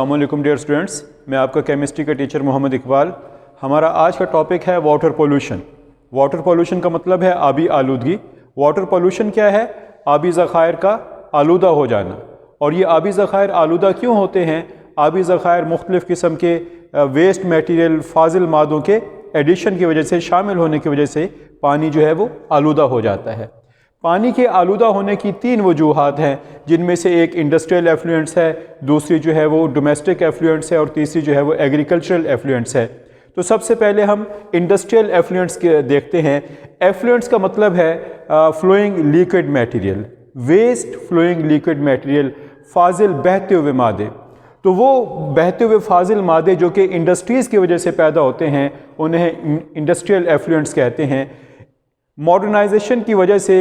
अस्सलामु अलैकुम dear students, मैं आपका केमिस्ट्री का टीचर मोहम्मद इकबाल। हमारा आज का टॉपिक है वाटर पोल्यूशन। वाटर पोल्यूशन का मतलब है आबी आलूदगी। वाटर पोल्यूशन क्या है? आबी ज़खायर का आलूदा हो जाना। और ये आबी ज़खायर आलूदा क्यों होते हैं? आबी ज़खायर मुख्तलिफ़ किस्म के वेस्ट मटीरियल, फाजिल मादों के एडिशन की वजह से, शामिल होने की वजह से पानी जो है वो आलूदा हो जाता है। पानी के आलूदा होने की तीन वजूहात हैं, जिनमें से एक इंडस्ट्रियल एफ्लुएंट्स है, दूसरी जो है वो डोमेस्टिक एफ्लुएंट्स है और तीसरी जो है वो एग्रीकल्चरल एफ्लुएंट्स है। तो सबसे पहले हम इंडस्ट्रियल एफ्लुएंट्स के देखते हैं। एफ्लुएंट्स का मतलब है flowing liquid material, waste flowing liquid material, फाजिल बहते हुए मादे। तो वो बहते हुए फाजिल मादे जो कि इंडस्ट्रीज़ की वजह से पैदा होते हैं, उन्हें इंडस्ट्रियल एफ्लुएंट्स कहते हैं। मॉडर्नाइजेशन की वजह से,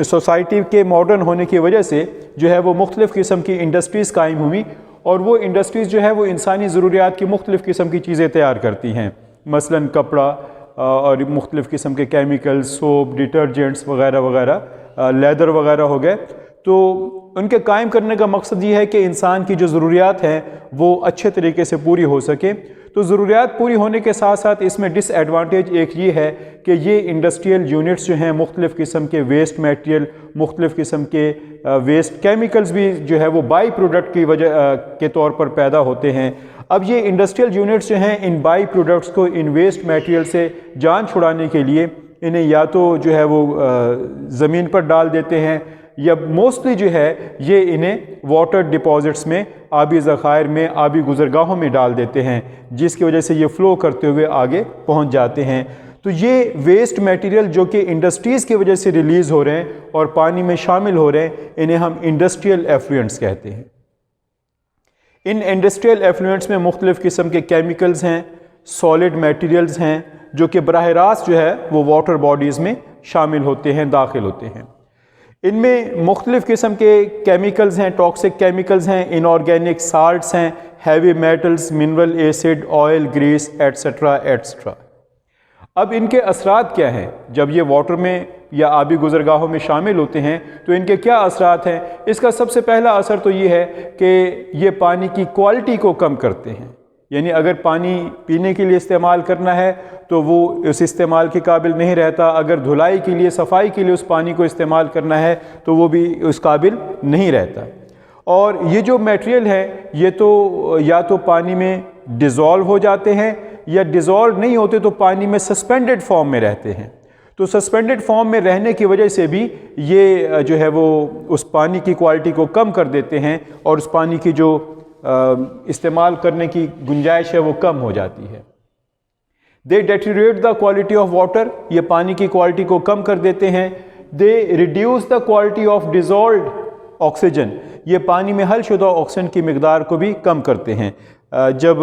सोसाइटी के मॉडर्न होने की वजह से जो है वो मुख्तलिफ़ किस्म की इंडस्ट्रीज़ कायम हुई और वो इंडस्ट्रीज़ जो है वो इंसानी ज़रूरियात की मुख्तलिफ़ किस्म की चीज़ें तैयार करती हैं। मसलन कपड़ा और मुख्तलिफ़ किस्म के केमिकल्स, सोप, डिटर्जेंट्स वगैरह वगैरह, लेदर वगैरह हो गए। तो उनके कायम करने का मकसद ये है कि इंसान की जो ज़रूरियात हैं वो अच्छे तरीके से पूरी हो सके। तो ज़रूरियात पूरी होने के साथ साथ इसमें डिसएडवांटेज एक ये है कि ये इंडस्ट्रियल यूनिट्स जो हैं मुख्तलिफ़ किस्म के वेस्ट मटेरियल, मुख्तलिफ़ किस्म के वेस्ट केमिकल्स भी जो है वो बाई प्रोडक्ट की वजह के तौर पर पैदा होते हैं। अब ये इंडस्ट्रियल यूनिट्स जो हैं इन बाई प्रोडक्ट्स को, इन वेस्ट मटेरियल से जान छुड़ाने के लिए इन्हें या तो जो है वो ज़मीन पर डाल देते हैं या मोस्टली जो है ये इन्हें वाटर डिपॉजिट्स में, आबी ज़खायर में, आबी गुज़रगाहों में डाल देते हैं, जिसकी वजह से ये फ़्लो करते हुए आगे पहुंच जाते हैं। तो ये वेस्ट मटेरियल जो कि इंडस्ट्रीज़ की वजह से रिलीज़ हो रहे हैं और पानी में शामिल हो रहे हैं, इन्हें हम इंडस्ट्रियल एफ्लुएंट्स कहते हैं। इन इंडस्ट्रियल एफ्लुएंट्स में मुख्तलिफ़ किस्म के केमिकल्स हैं, सॉलिड मटेरियल्स हैं, जो कि बराह रास्त जो है वो वाटर बॉडीज़ में शामिल होते हैं, दाखिल होते हैं। इनमें मुख्तलिफ़ किस्म के केमिकल्स हैं, टॉक्सिक केमिकल्स हैं, इनऑर्गेनिक साल्ट्स हैं, heavy metals, mineral acid, oil, grease etcetera etcetera. अब इनके असरात क्या हैं? जब ये वाटर में या आबी गुज़रगाहों में शामिल होते हैं तो इनके क्या असरात हैं? इसका सबसे पहला असर तो ये है कि ये पानी की क्वालिटी को कम करते हैं। यानी अगर पानी पीने के लिए इस्तेमाल करना है तो वो उस इस्तेमाल के काबिल नहीं रहता। अगर धुलाई के लिए, सफाई के लिए उस पानी को इस्तेमाल करना है तो वो भी उस काबिल नहीं रहता। और ये जो मटेरियल है ये तो या तो पानी में डिज़ोल्व हो जाते हैं या डिज़ोल्व नहीं होते तो पानी में सस्पेंडेड फॉर्म में रहते हैं। तो सस्पेंडेड फॉर्म में रहने की वजह से भी ये जो है वो उस पानी की क्वालिटी को कम कर देते हैं और उस पानी की जो इस्तेमाल करने की गुंजाइश है वो कम हो जाती है। They deteriorate the quality of water, ये पानी की क्वालिटी को कम कर देते हैं। They reduce the quality of dissolved oxygen, ये पानी में हल शुदा ऑक्सीजन की मिकदार को भी कम करते हैं। जब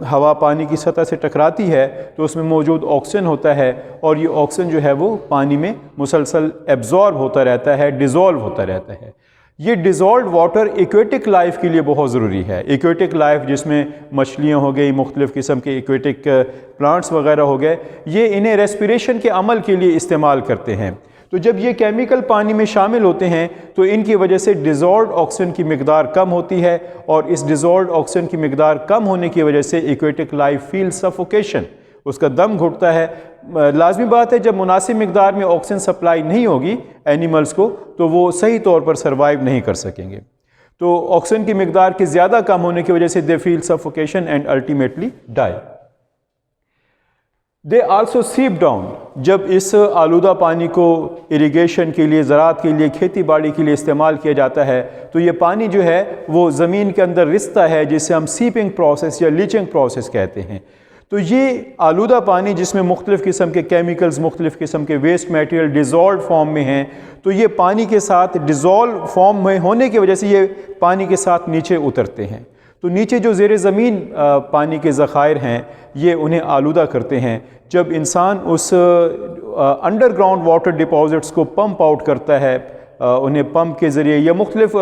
हवा पानी की सतह से टकराती है तो उसमें मौजूद ऑक्सीजन होता है और ये ऑक्सीजन जो है वो पानी में मुसलसल एब्जॉर्ब होता रहता है, डिज़ोल्व होता रहता है। ये डिज़ोल्व्ड वाटर एक्वेटिक लाइफ के लिए बहुत ज़रूरी है। एक्वेटिक लाइफ जिसमें मछलियाँ हो गई, मुख्तलिफ़ किस्म के एक्वेटिक प्लांट्स वगैरह हो गए, ये इन्हें रेस्पिरेशन के अमल के लिए इस्तेमाल करते हैं। तो जब ये केमिकल पानी में शामिल होते हैं तो इनकी वजह से डिज़ोल्व्ड ऑक्सीजन की मिकदार कम होती है और इस डिज़ोल्व्ड ऑक्सीजन की मिकदार कम होने की वजह से एक्वेटिक लाइफ फील सफोकेशन, उसका दम घुटता है। लाजमी बात है, जब मुनासिब मिकदार में ऑक्सीजन सप्लाई नहीं होगी एनिमल्स को तो वो सही तौर पर सर्वाइव नहीं कर सकेंगे। तो ऑक्सीजन की मिकदार के ज़्यादा कम होने की वजह से they feel suffocation and ultimately die. They also seep down, जब इस आलूदा पानी को इरिगेशन के लिए, ज़राअत के लिए, खेती बाड़ी के लिए इस्तेमाल किया जाता है तो ये पानी जो है वो ज़मीन के अंदर रिसता है, जिसे हम सीपिंग प्रोसेस या लीचिंग प्रोसेस कहते हैं। तो ये आलूदा पानी जिसमें मुख्तलिफ़ किस्म के केमिकल्स, मुख्तलिफ़ किस्म के वेस्ट मटेरियल डिज़ोल्व फॉर्म में हैं, तो ये पानी के साथ डिज़ोल्व फॉर्म में होने की वजह से ये पानी के साथ नीचे उतरते हैं। तो नीचे जो ज़ेर ज़मीन पानी के ज़खायर हैं ये उन्हें आलूदा करते हैं। जब इंसान उस अंडरग्राउंड वाटर डिपॉजिट्स को पंप आउट करता है, उन्हें पंप के ज़रिए या मुख्तलिफ़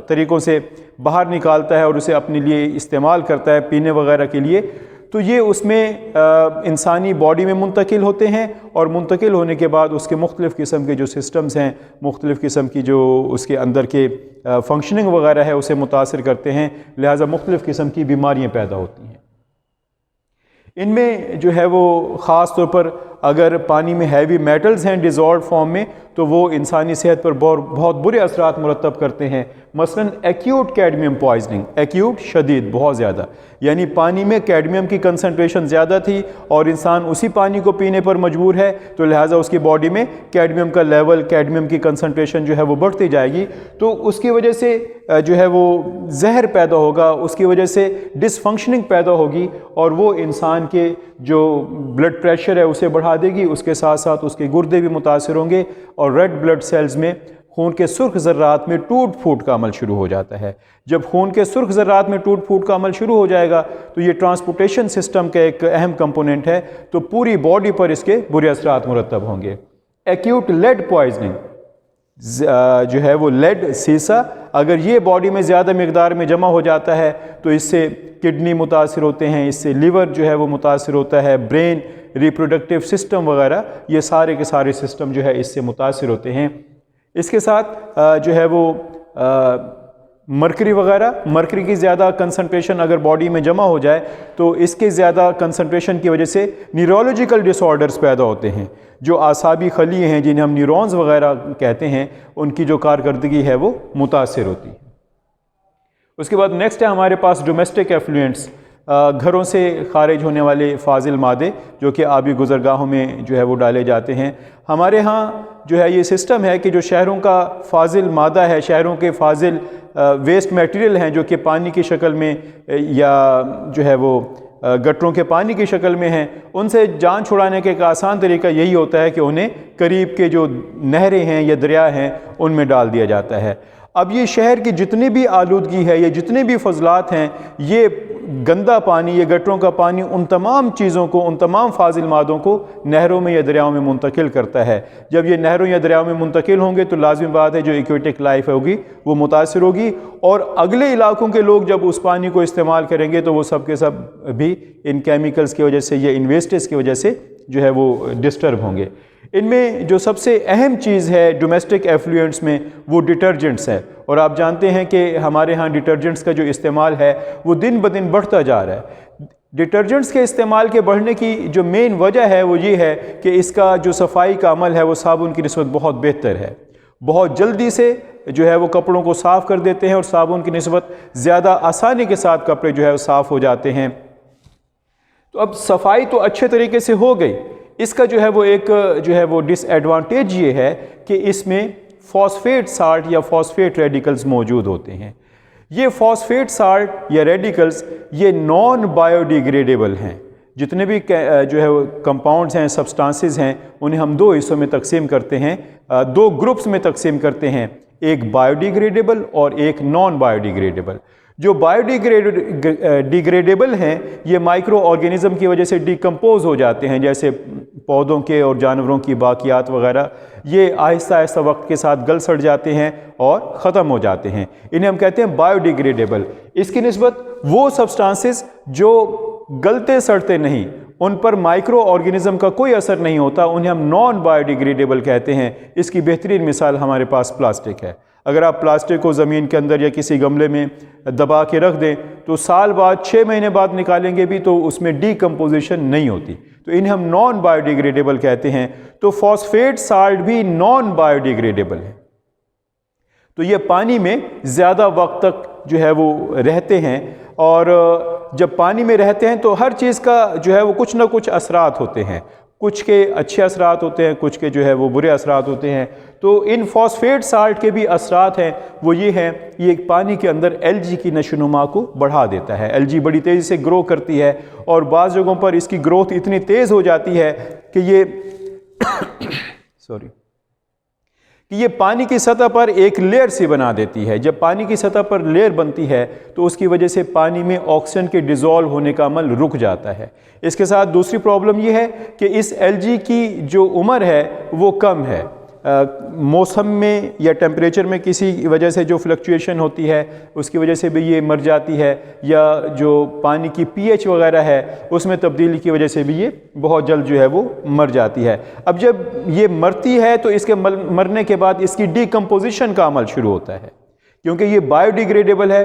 तरीक़ों से बाहर निकालता है और उसे अपने लिए इस्तेमाल करता है पीने वगैरह के लिए, तो ये उसमें इंसानी बॉडी में मुंतकिल होते हैं और मुंतकिल होने के बाद उसके मुख्तलिफ़ किस्म के जो सिस्टम्स हैं, मुख्तलिफ़ किस्म की जो उसके अंदर के फंक्शनिंग वगैरह है उसे मुतासिर करते हैं, लिहाजा मुख्तलिफ़ किस्म की बीमारियाँ पैदा होती हैं। इनमें जो है वो ख़ास तौर पर अगर पानी में हैवी मेटल्स हैं डिज़ॉल्व फॉर्म में तो वो इंसानी सेहत पर बहुत बुरे असरात मुरतब करते हैं। मसलन एक्यूट कैडमियम पॉइजनिंग, एक्यूट शदीद बहुत ज़्यादा, यानी पानी में कैडमियम की कंसनट्रेशन ज़्यादा थी और इंसान उसी पानी को पीने पर मजबूर है, तो लिहाजा उसकी बॉडी में कैडमियम का लेवल, कैडमियम की कंसनट्रेशन जो है वो बढ़ती जाएगी, तो उसकी वजह से जो है वो जहर पैदा होगा, उसकी वजह से डिसफंक्शनिंग पैदा होगी और वो इंसान के जो ब्लड प्रेशर है उसे बढ़ा देगी, उसके साथ साथ उसके गुर्दे भी मुतासिर होंगे और रेड ब्लड सेल्स में खून के सुर्ख ज़र्रात में टूट फूट का अमल शुरू हो जाता है। जब खून के सुर्ख ज़र्रात में टूट फूट का अमल शुरू हो जाएगा तो ये ट्रांसपोर्टेशन सिस्टम का एक अहम कंपोनेंट है, तो पूरी बॉडी पर इसके बुरे असरात मुरतब होंगे। एक्यूट लेड पॉइजनिंग जो है वो लेड, सीसा, अगर ये बॉडी में ज़्यादा मकदार में जमा हो जाता है तो इससे किडनी मुतासिर होते हैं, इससे लिवर जो है वो मुतासिर होता है, ब्रेन, रिप्रोडक्टिव सिस्टम वगैरह, ये सारे के सारे सिस्टम जो है इससे मुतासिर होते हैं। इसके साथ जो है वो मरकरी वगैरह, मरकरी की ज़्यादा कंसनट्रेशन अगर बॉडी में जमा हो जाए तो इसके ज़्यादा कंसनट्रेशन की वजह से न्यूरोलॉजिकल डिसऑर्डर्स पैदा होते हैं। जो आसाबी खली हैं जिन्हें हम न्यूरॉन्स वगैरह कहते हैं, उनकी जो कारकर्दगी है वो मुतासिर होती है। उसके बाद नेक्स्ट है हमारे पास डोमेस्टिक एफ्लुएंट्स, घरों से खारिज होने वाले फाजिल मादे जो कि आबी गुज़रगाहों में जो है वो डाले जाते हैं। हमारे यहाँ जो है ये सिस्टम है कि जो शहरों का फाजिल मादा है, शहरों के फाजिल वेस्ट मटेरियल हैं जो कि पानी की शक्ल में या जो है वो गटरों के पानी की शक्ल में हैं, उनसे जान छुड़ाने का एक आसान तरीका यही होता है कि उन्हें करीब के जो नहरें हैं या दरिया हैं उनमें डाल दिया जाता है। अब ये शहर की जितनी भी आलूदगी है, ये जितने भी फजलात हैं, ये गंदा पानी, ये गटरों का पानी उन तमाम चीज़ों को, उन तमाम फाजिल मादों को नहरों में या दरियाओं में मुंतकिल करता है। जब ये नहरों या दरियाओं में मुंतकिल होंगे तो लाजमी बात है जो एक्वेटिक लाइफ होगी वो मुतासिर होगी और अगले इलाकों के लोग जब उस पानी को इस्तेमाल करेंगे तो वो सब के सब भी इन केमिकल्स की वजह से या इन वेस्टेज की वजह से जो है वो डिस्टर्ब होंगे। इनमें जो सबसे अहम चीज़ है डोमेस्टिक एफ्लुएंट्स में वो डिटर्जेंट्स है, और आप जानते हैं कि हमारे यहाँ डिटर्जेंट्स का जो इस्तेमाल है वो दिन ब दिन बढ़ता जा रहा है। डिटर्जेंट्स के इस्तेमाल के बढ़ने की जो मेन वजह है वो ये है कि इसका जो सफाई का अमल है वो साबुन की निस्बत बहुत बेहतर है, बहुत जल्दी से जो है वो कपड़ों को साफ़ कर देते हैं और साबुन की निस्बत ज़्यादा आसानी के साथ कपड़े जो है वो साफ़ हो जाते हैं। तो अब सफाई तो अच्छे तरीके से हो गई, इसका जो है वो एक जो है वो डिसएडवांटेज ये है कि इसमें फॉस्फेट साल्ट या फॉस्फेट रेडिकल्स मौजूद होते हैं। ये फॉस्फेट साल्ट या रेडिकल्स ये नॉन बायोडिग्रेडेबल हैं। जितने भी जो है वो कंपाउंड्स हैं, सब्सटेंसेस हैं, उन्हें हम दो हिस्सों में तकसीम करते हैं, दो ग्रुप्स में तकसीम करते हैं, एक बायोडिग्रेडेबल और एक नॉन बायोडिग्रेडेबल। जो बायोडिग्रेडेबल हैं ये माइक्रो ऑर्गेनिज्म की वजह से डिकम्पोज हो जाते हैं, जैसे पौधों के और जानवरों की बाकियात वगैरह, ये आहिस्ता आहिस्ता वक्त के साथ गल सड़ जाते हैं और ख़त्म हो जाते हैं, इन्हें हम कहते हैं बायोडिग्रेडेबल। इसकी निस्बत वो सब्सटेंसेस जो गलते सड़ते नहीं, उन पर माइक्रो ऑर्गेनिज्म का कोई असर नहीं होता, उन्हें हम नॉन बायोडिग्रेडेबल कहते हैं। इसकी बेहतरीन मिसाल हमारे पास प्लास्टिक है। अगर आप प्लास्टिक को ज़मीन के अंदर या किसी गमले में दबा के रख दें तो साल बाद, 6 महीने बाद निकालेंगे भी तो उसमें डीकम्पोजिशन नहीं होती, तो इन्हें हम नॉन बायोडिग्रेडेबल कहते हैं। तो फॉस्फेट साल्ट भी नॉन बायोडिग्रेडेबल है, तो ये पानी में ज़्यादा वक्त तक जो है वो रहते हैं, और जब पानी में रहते हैं तो हर चीज़ का जो है वो कुछ ना कुछ असरात होते हैं, कुछ के अच्छे असरात होते हैं, कुछ के जो है वो बुरे असरात होते हैं। तो इन फॉस्फेट साल्ट के भी असरात हैं वो ये हैं, ये पानी के अंदर एलजी की नशोनुमा को बढ़ा देता है। एलजी बड़ी तेज़ी से ग्रो करती है और बाज़ जगहों पर इसकी ग्रोथ इतनी तेज़ हो जाती है कि ये पानी की सतह पर एक लेयर सी बना देती है। जब पानी की सतह पर लेयर बनती है तो उसकी वजह से पानी में ऑक्सीजन के डिज़ोल्व होने का अमल रुक जाता है। इसके साथ दूसरी प्रॉब्लम ये है कि इस एलजी की जो उम्र है वो कम है, मौसम में या टेम्परेचर में किसी वजह से जो फ्लक्चुएशन होती है उसकी वजह से भी ये मर जाती है, या जो पानी की pH वगैरह है उसमें तब्दीली की वजह से भी ये बहुत जल्द जो है वो मर जाती है। अब जब ये मरती है तो इसके मरने के बाद इसकी डीकम्पोजिशन का अमल शुरू होता है, क्योंकि ये बायोडिग्रेडेबल है।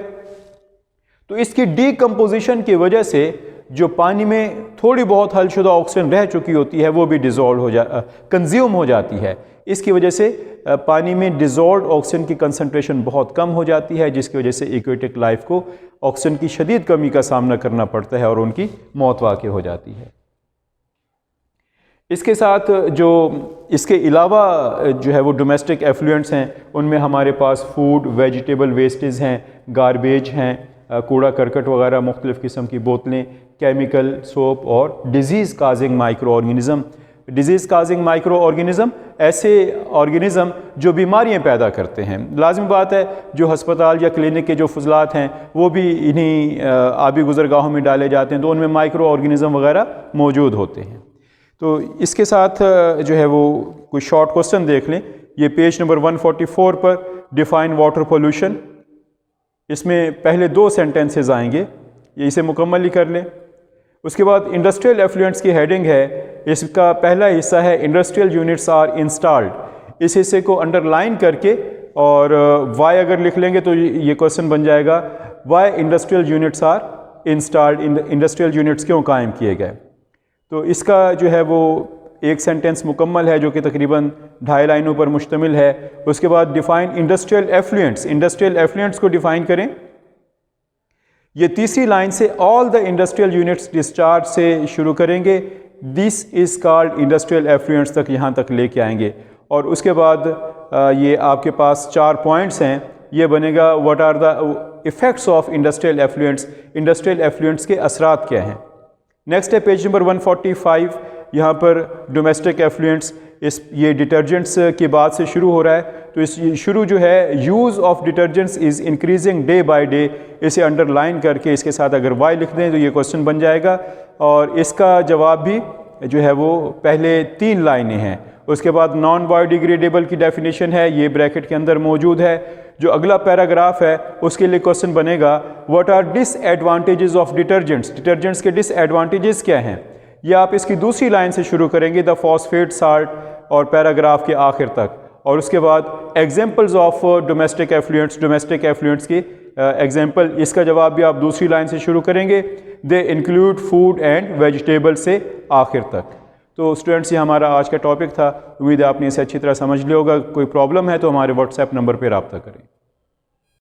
तो इसकी डीकम्पोजिशन की वजह से जो पानी में थोड़ी बहुत हलशुदा ऑक्सीजन रह चुकी होती है वो भी कंज्यूम हो जाती है। इसकी वजह से पानी में डिज़ोल्व ऑक्सीजन की कंसंट्रेशन बहुत कम हो जाती है, जिसकी वजह से एक्वेटिक लाइफ को ऑक्सीजन की शदीद कमी का सामना करना पड़ता है और उनकी मौत वाक़ई हो जाती है। इसके साथ जो इसके अलावा जो है वो डोमेस्टिक एफ्लुएंट्स हैं, उनमें हमारे पास फूड, वेजिटेबल वेस्टेज हैं, गारबेज हैं, कूड़ा करकट वगैरह, मुख्तलिफ़ किस्म की बोतलें, केमिकल, सोप और disease causing micro organism. Disease causing micro organism ऐसे ऑर्गेनिज़म जो बीमारियां पैदा करते हैं। लाज़मी बात है जो हस्पताल या क्लिनिक के जो फजलात हैं वो भी इन्हीं आबी गुज़रगाहों में डाले जाते हैं, तो उनमें माइक्रो ऑर्गेनिज़म वगैरह मौजूद होते हैं। तो इसके साथ जो है वो कुछ शॉर्ट क्वेश्चन देख लें। ये पेज नंबर 144 पर डिफ़ाइन वाटर पोल्यूशन, इसमें पहले 2 सेंटेंसेस आएंगे, ये इसे मुकम्मल ही कर लें। उसके बाद इंडस्ट्रियल एफ्लुएंट्स की हेडिंग है, इसका पहला हिस्सा है इंडस्ट्रियल यूनिट्स आर इंस्टॉल्ड। इस हिस्से को अंडरलाइन करके और वाई अगर लिख लेंगे तो ये क्वेश्चन बन जाएगा, why industrial units are installed, industrial units क्यों कायम किए गए। तो इसका जो है वो एक सेंटेंस मुकम्मल है जो कि तकरीबन 2.5 लाइनों पर मुश्तमिल है। उसके बाद define industrial effluents, industrial effluents को डिफ़ाइन करें। ये तीसरी लाइन से all the industrial units discharge से शुरू करेंगे, this is called industrial effluents तक यहाँ तक लेके आएंगे। और उसके बाद ये आपके पास 4 पॉइंट्स हैं, ये बनेगा what are the effects of industrial effluents, industrial effluents के असरात क्या हैं। नेक्स्ट है पेज नंबर 145, यहाँ पर डोमेस्टिक एफ्लुएंट्स, ये डिटर्जेंट्स की बात से शुरू हो रहा है। तो इस शुरू जो है use of detergents is increasing day by day, इसे अंडरलाइन करके इसके साथ अगर वाई लिख दें तो ये क्वेश्चन बन जाएगा। और इसका जवाब भी जो है वो पहले 3 लाइनें हैं। उसके बाद नॉन बायोडिग्रेडेबल की डेफिनेशन है, ये ब्रैकेट के अंदर मौजूद है। जो अगला पैराग्राफ है उसके लिए क्वेश्चन बनेगा what are disadvantages of detergents, detergents के डिसएडवांटेजेस क्या हैं। ये आप इसकी दूसरी लाइन से शुरू करेंगे, द फॉस्फेट साल्ट, और पैराग्राफ के आखिर तक। और उसके बाद examples of domestic effluents, domestic effluents की एग्जांपल, इसका जवाब भी आप दूसरी लाइन से शुरू करेंगे, they include food and vegetable से आखिर तक। तो स्टूडेंट्स ये हमारा आज का टॉपिक था, उम्मीद है आपने इसे अच्छी तरह समझ लिया होगा। कोई प्रॉब्लम है तो हमारे व्हाट्सएप नंबर पर रब्ता करें।